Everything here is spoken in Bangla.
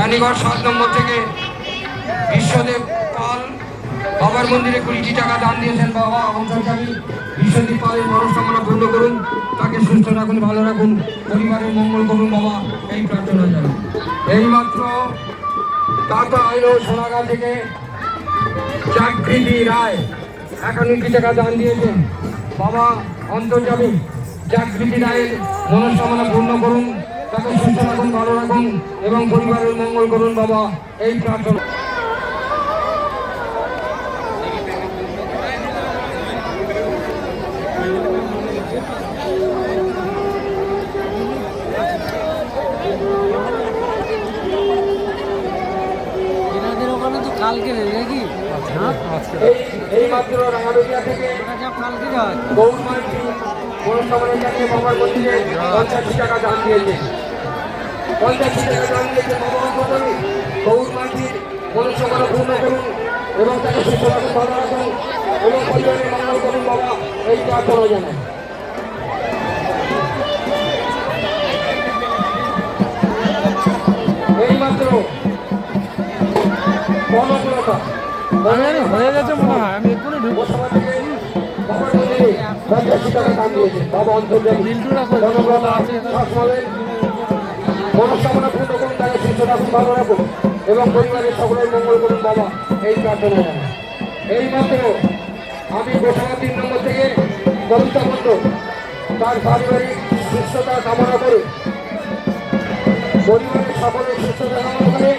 রানীগড় 7 নম্বর থেকে বিশ্বদেব পাল বাবার মন্দিরে 20টি টাকা দান দিয়েছেন। বাবা অন্তর্যামী বিশ্বদেব পালের মনস্কামনা পূর্ণ করুন, তাকে সুস্থ রাখুন, ভালো রাখুন, পরিবারের মঙ্গল করুন বাবা, এই প্রার্থনা জানাই। এইমাত্র টাকা আইল সোনাগাঁ থেকে জাগৃতি রায় 51টি টাকা দান দিয়েছেন। বাবা অন্তর্যামী জাগৃতি রায়ের মনস্কামনা পূর্ণ করুন, তাকে সুস্থ রাখুন, ভালো রাখুন এবং পরিবারের মঙ্গল করুন বাবা, এই প্রার্থনা। কালকে নাকি এই মাত্র রাঙাবেড়িয়া থেকে গৌরমান্ডি মনস্কামনা জানিয়ে বাবার মন্দিরে 50টি টাকা দান দিয়েছে। 50টি টাকা দান দিয়েছে বাবা অন্তর্যামী। গৌরমান্ডির মনস্কামনা পূর্ণ করুন এবং তাকে সুস্থ রাখুন, ভালো রাখুন এবং পরিবারের মঙ্গল করুন বাবা, এই প্রার্থনা জানাই। এই মাত্র হয়ে গেছে মনে হয়, আমি এক্ষুনি ঢুকবো। মনস্কামনা পূর্ণ করুন, তাকে সুস্থ রাখুন, ভালো রাখুন এবং পরিবারের সকলের মঙ্গল করুন বাবা, এই প্রার্থনা জানাই। এই মাত্র আমি গোসাবা 3 নম্বর থেকে কবিতা মণ্ডল তার পারিবারিক সুস্থতা কামনা করে, পরিবারের সকলের সুস্থতা কামনা করে